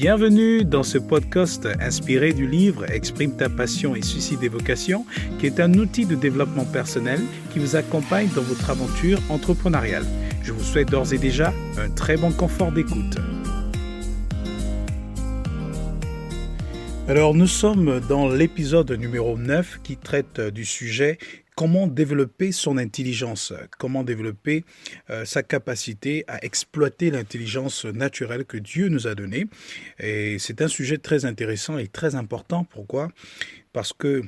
Bienvenue dans ce podcast inspiré du livre Exprime ta passion et suscite des vocations, qui est un outil de développement personnel qui vous accompagne dans votre aventure entrepreneuriale. Je vous souhaite d'ores et déjà un très bon confort d'écoute. Alors, nous sommes dans l'épisode numéro 9 qui traite du sujet comment développer son intelligence, comment développer sa capacité à exploiter l'intelligence naturelle que Dieu nous a donnée. Et c'est un sujet très intéressant et très important. Pourquoi ? Parce que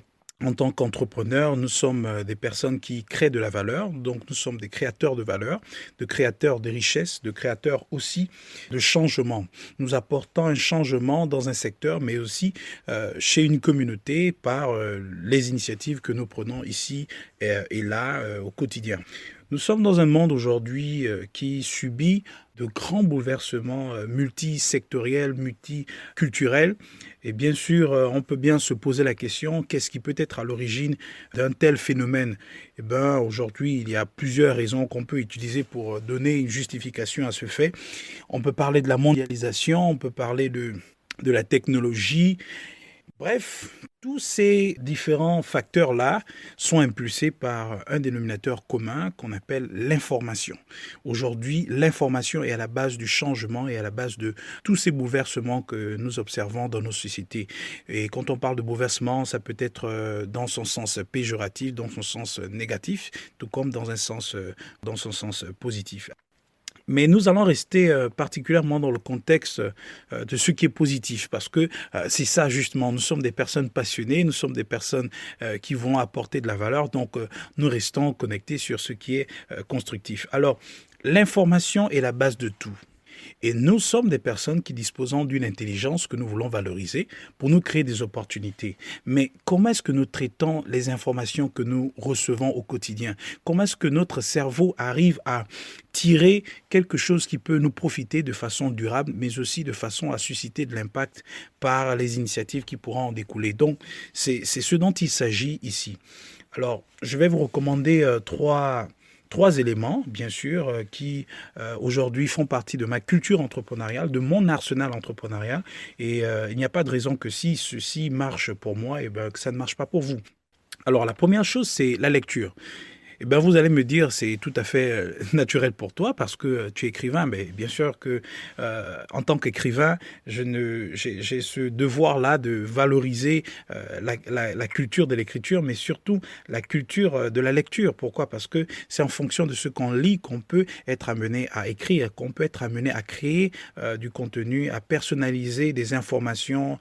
en tant qu'entrepreneurs, nous sommes des personnes qui créent de la valeur, donc nous sommes des créateurs de valeur, de créateurs de richesses, de créateurs aussi de changement. Nous apportons un changement dans un secteur, mais aussi chez une communauté par les initiatives que nous prenons ici et là au quotidien. Nous sommes dans un monde aujourd'hui qui subit de grands bouleversements multisectoriels, multiculturels. Et bien sûr, on peut bien se poser la question, qu'est-ce qui peut être à l'origine d'un tel phénomène ? Eh bien, aujourd'hui, il y a plusieurs raisons qu'on peut utiliser pour donner une justification à ce fait. On peut parler de la mondialisation, on peut parler de la technologie. Bref, tous ces différents facteurs-là sont impulsés par un dénominateur commun qu'on appelle l'information. Aujourd'hui, l'information est à la base du changement et à la base de tous ces bouleversements que nous observons dans nos sociétés. Et quand on parle de bouleversement, ça peut être dans son sens péjoratif, dans son sens négatif, tout comme dans son sens positif. Mais nous allons rester particulièrement dans le contexte de ce qui est positif, parce que c'est ça justement, nous sommes des personnes passionnées, nous sommes des personnes qui vont apporter de la valeur, donc nous restons connectés sur ce qui est constructif. Alors, l'information est la base de tout. Et nous sommes des personnes qui disposons d'une intelligence que nous voulons valoriser pour nous créer des opportunités. Mais comment est-ce que nous traitons les informations que nous recevons au quotidien ? Comment est-ce que notre cerveau arrive à tirer quelque chose qui peut nous profiter de façon durable, mais aussi de façon à susciter de l'impact par les initiatives qui pourront en découler ? Donc, c'est ce dont il s'agit ici. Alors, je vais vous recommander trois éléments, bien sûr, qui aujourd'hui font partie de ma culture entrepreneuriale, de mon arsenal entrepreneurial. Et il n'y a pas de raison que si ceci marche pour moi, que ça ne marche pas pour vous. Alors, la première chose, c'est la lecture. Vous allez me dire, c'est tout à fait naturel pour toi parce que tu es écrivain. Mais bien sûr que, en tant qu'écrivain, j'ai ce devoir-là de valoriser la culture de l'écriture, mais surtout la culture de la lecture. Pourquoi ? Parce que c'est en fonction de ce qu'on lit qu'on peut être amené à écrire, qu'on peut être amené à créer du contenu, à personnaliser des informations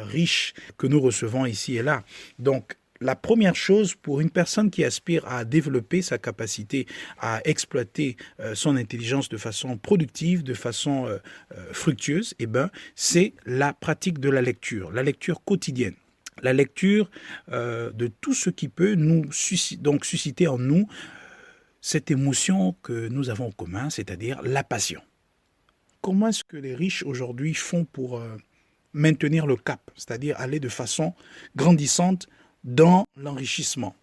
riches que nous recevons ici et là. Donc, la première chose pour une personne qui aspire à développer sa capacité à exploiter son intelligence de façon productive, de façon fructueuse, c'est la pratique de la lecture quotidienne. La lecture de tout ce qui peut nous susciter en nous cette émotion que nous avons en commun, c'est-à-dire la passion. Comment est-ce que les riches aujourd'hui font pour maintenir le cap, c'est-à-dire aller de façon grandissante dans l'enrichissement?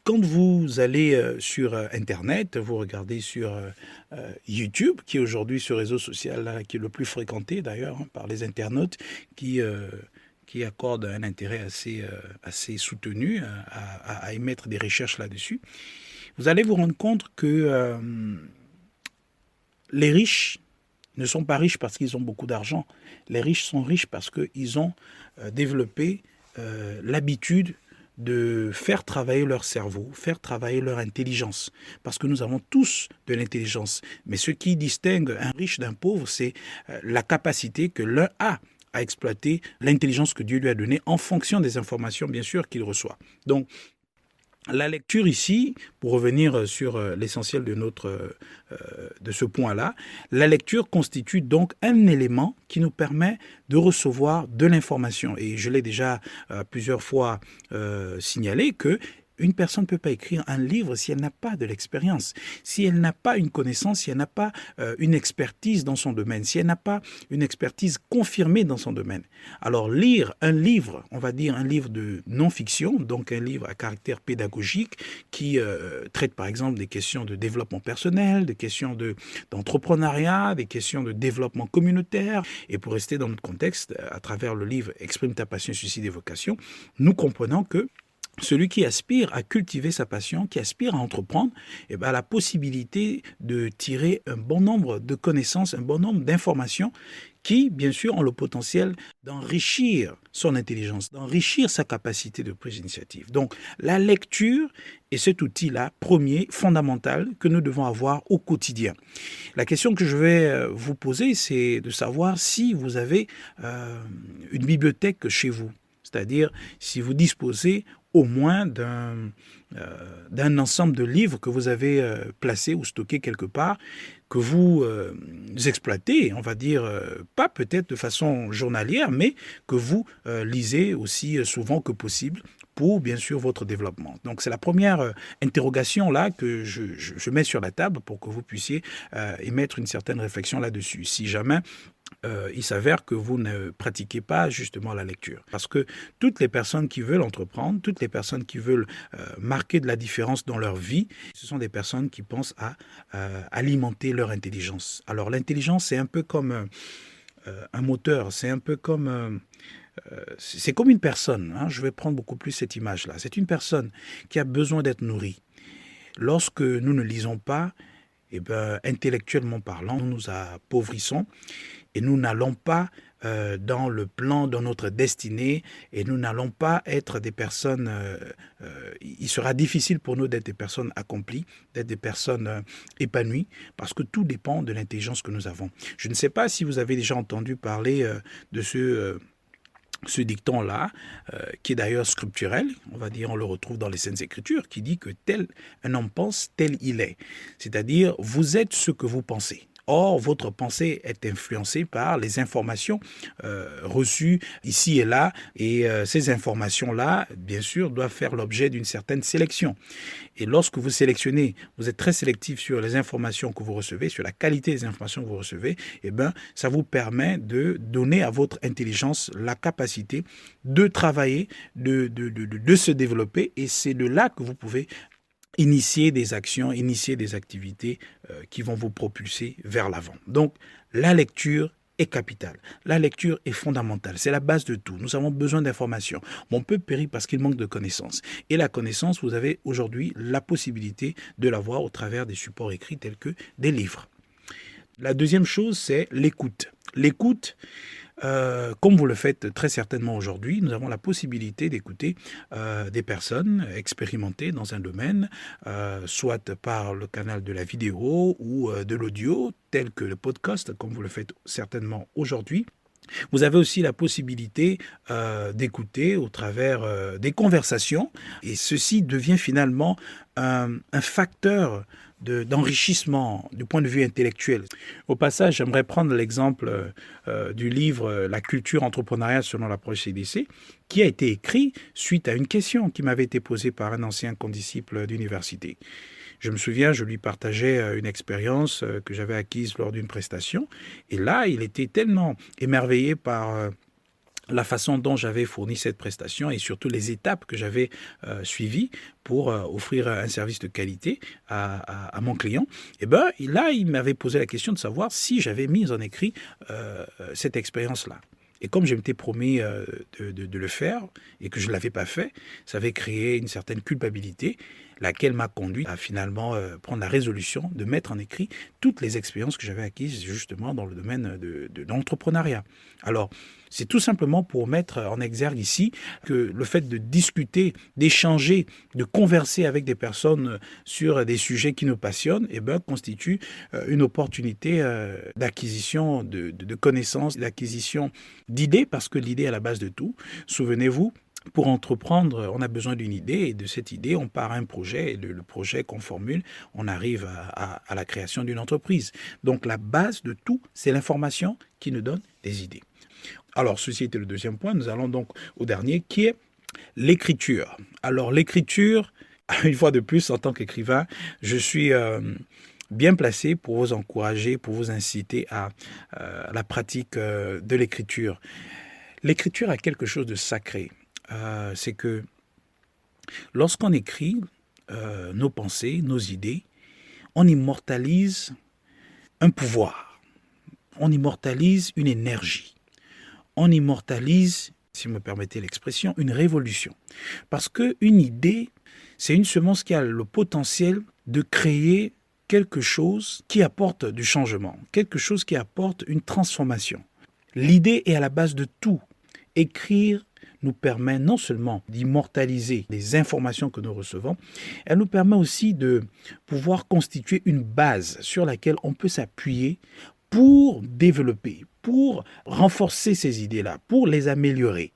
Quand vous allez sur Internet, vous regardez sur YouTube, qui est aujourd'hui ce réseau social là, qui est le plus fréquenté d'ailleurs par les internautes, qui accordent un intérêt assez soutenu à émettre des recherches là-dessus, vous allez vous rendre compte que les riches ne sont pas riches parce qu'ils ont beaucoup d'argent. Les riches sont riches parce qu'ils ont développé l'habitude de faire travailler leur cerveau, faire travailler leur intelligence. Parce que nous avons tous de l'intelligence. Mais ce qui distingue un riche d'un pauvre, c'est la capacité que l'un a à exploiter l'intelligence que Dieu lui a donnée en fonction des informations, bien sûr, qu'il reçoit. Donc, la lecture ici, pour revenir sur l'essentiel de ce point-là, la lecture constitue donc un élément qui nous permet de recevoir de l'information. Et je l'ai déjà plusieurs fois signalé que Une personne ne peut pas écrire un livre si elle n'a pas de l'expérience, si elle n'a pas une connaissance, si elle n'a pas une expertise dans son domaine, si elle n'a pas une expertise confirmée dans son domaine. Alors lire un livre, on va dire un livre de non-fiction, donc un livre à caractère pédagogique qui traite par exemple des questions de développement personnel, des questions d'entrepreneuriat, des questions de développement communautaire. Et pour rester dans notre contexte, à travers le livre Exprime ta passion, suscite des vocations, nous comprenons que celui qui aspire à cultiver sa passion, qui aspire à entreprendre, a la possibilité de tirer un bon nombre de connaissances, un bon nombre d'informations qui, bien sûr, ont le potentiel d'enrichir son intelligence, d'enrichir sa capacité de prise d'initiative. Donc, la lecture est cet outil-là, premier, fondamental, que nous devons avoir au quotidien. La question que je vais vous poser, c'est de savoir si vous avez une bibliothèque chez vous. C'est-à-dire, si vous disposez au moins d'un ensemble de livres que vous avez placés ou stockés quelque part, que vous exploitez, on va dire, pas peut-être de façon journalière, mais que vous lisez aussi souvent que possible pour, bien sûr, votre développement. Donc, c'est la première interrogation là que je mets sur la table pour que vous puissiez émettre une certaine réflexion là-dessus. Si jamais il s'avère que vous ne pratiquez pas justement la lecture. Parce que toutes les personnes qui veulent entreprendre, toutes les personnes qui veulent marquer de la différence dans leur vie, ce sont des personnes qui pensent à alimenter leur intelligence. Alors l'intelligence, c'est un peu comme un moteur, c'est un peu comme... c'est comme une personne, hein, je vais prendre beaucoup plus cette image-là. C'est une personne qui a besoin d'être nourrie. Lorsque nous ne lisons pas, intellectuellement parlant, nous nous appauvrissons et nous n'allons pas dans le plan de notre destinée et nous n'allons pas être des personnes... il sera difficile pour nous d'être des personnes accomplies, d'être des personnes épanouies, parce que tout dépend de l'intelligence que nous avons. Je ne sais pas si vous avez déjà entendu parler de ce dicton-là, qui est d'ailleurs scripturel, on va dire, on le retrouve dans les Saintes Écritures, qui dit que tel un homme pense, tel il est. C'est-à-dire, vous êtes ce que vous pensez. Or, votre pensée est influencée par les informations reçues ici et là, et ces informations-là, bien sûr, doivent faire l'objet d'une certaine sélection. Et lorsque vous sélectionnez, vous êtes très sélectif sur les informations que vous recevez, sur la qualité des informations que vous recevez, ça vous permet de donner à votre intelligence la capacité de travailler, de se développer, et c'est de là que vous pouvez initier des actions, initier des activités qui vont vous propulser vers l'avant. Donc, la lecture est capitale. La lecture est fondamentale. C'est la base de tout. Nous avons besoin d'informations. Mon peuple périt parce qu'il manque de connaissances. Et la connaissance, vous avez aujourd'hui la possibilité de l'avoir au travers des supports écrits tels que des livres. La deuxième chose, c'est l'écoute. L'écoute, comme vous le faites très certainement aujourd'hui, nous avons la possibilité d'écouter des personnes expérimentées dans un domaine, soit par le canal de la vidéo ou de l'audio, tel que le podcast, comme vous le faites certainement aujourd'hui. Vous avez aussi la possibilité d'écouter au travers des conversations, et ceci devient finalement un facteur d'enrichissement du point de vue intellectuel. Au passage, j'aimerais prendre l'exemple du livre La culture entrepreneuriale selon l'approche CDC, qui a été écrit suite à une question qui m'avait été posée par un ancien condisciple d'université. Je me souviens, je lui partageais une expérience que j'avais acquise lors d'une prestation, et là, il était tellement émerveillé par la façon dont j'avais fourni cette prestation et surtout les étapes que j'avais suivies pour offrir un service de qualité à mon client, là, il m'avait posé la question de savoir si j'avais mis en écrit cette expérience-là. Et comme je m'étais promis de le faire et que je ne l'avais pas fait, ça avait créé une certaine culpabilité, laquelle m'a conduit à finalement prendre la résolution de mettre en écrit toutes les expériences que j'avais acquises justement dans le domaine de l'entrepreneuriat. Alors, c'est tout simplement pour mettre en exergue ici que le fait de discuter, d'échanger, de converser avec des personnes sur des sujets qui nous passionnent, constitue une opportunité d'acquisition de connaissances, d'acquisition d'idées, parce que l'idée est à la base de tout. Souvenez-vous, pour entreprendre, on a besoin d'une idée, et de cette idée, on part à un projet, et le projet qu'on formule, on arrive à la création d'une entreprise. Donc la base de tout, c'est l'information qui nous donne des idées. Alors, ceci était le deuxième point. Nous allons donc au dernier, qui est l'écriture. Alors, l'écriture, une fois de plus, en tant qu'écrivain, je suis bien placé pour vous encourager, pour vous inciter à la pratique de l'écriture. L'écriture a quelque chose de sacré. C'est que lorsqu'on écrit nos pensées, nos idées, on immortalise un pouvoir, on immortalise une énergie, on immortalise, si vous me permettez l'expression, une révolution. Parce qu'une idée, c'est une semence qui a le potentiel de créer quelque chose qui apporte du changement, quelque chose qui apporte une transformation. L'idée est à la base de tout. Écrire nous permet non seulement d'immortaliser les informations que nous recevons, elle nous permet aussi de pouvoir constituer une base sur laquelle on peut s'appuyer pour développer, pour renforcer ces idées-là, pour les améliorer.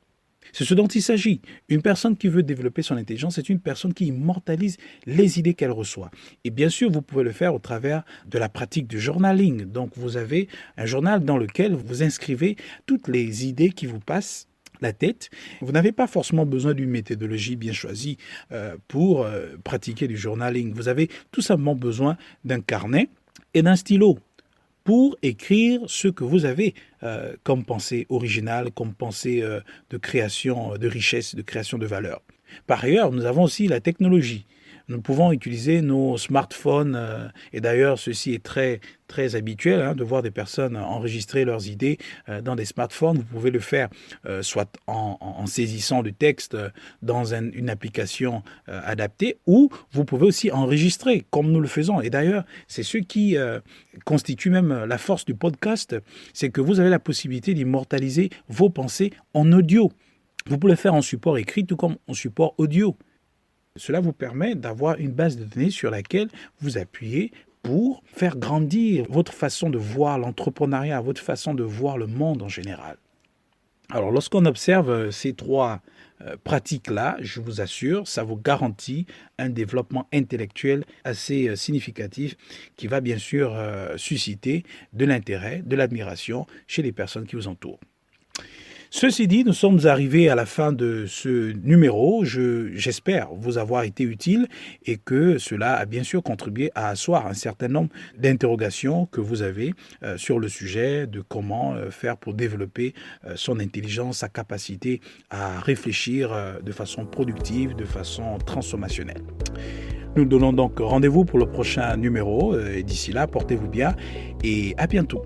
C'est ce dont il s'agit. Une personne qui veut développer son intelligence, c'est une personne qui immortalise les idées qu'elle reçoit. Et bien sûr, vous pouvez le faire au travers de la pratique du journaling. Donc, vous avez un journal dans lequel vous inscrivez toutes les idées qui vous passent la tête. Vous n'avez pas forcément besoin d'une méthodologie bien choisie pour pratiquer du journaling. Vous avez tout simplement besoin d'un carnet et d'un stylo pour écrire ce que vous avez comme pensée originale, comme pensée de création de richesse, de création de valeur. Par ailleurs, nous avons aussi la technologie. Nous pouvons utiliser nos smartphones, et d'ailleurs ceci est très, très habituel, de voir des personnes enregistrer leurs idées dans des smartphones. Vous pouvez le faire soit en saisissant le texte dans une application adaptée, ou vous pouvez aussi enregistrer comme nous le faisons. Et d'ailleurs, c'est ce qui constitue même la force du podcast, c'est que vous avez la possibilité d'immortaliser vos pensées en audio. Vous pouvez le faire en support écrit tout comme en support audio. Cela vous permet d'avoir une base de données sur laquelle vous appuyez pour faire grandir votre façon de voir l'entrepreneuriat, votre façon de voir le monde en général. Alors, lorsqu'on observe ces trois pratiques-là, je vous assure, ça vous garantit un développement intellectuel assez significatif qui va bien sûr susciter de l'intérêt, de l'admiration chez les personnes qui vous entourent. Ceci dit, nous sommes arrivés à la fin de ce numéro. J'espère vous avoir été utile et que cela a bien sûr contribué à asseoir un certain nombre d'interrogations que vous avez sur le sujet de comment faire pour développer son intelligence, sa capacité à réfléchir de façon productive, de façon transformationnelle. Nous donnons donc rendez-vous pour le prochain numéro et d'ici là, portez-vous bien et à bientôt.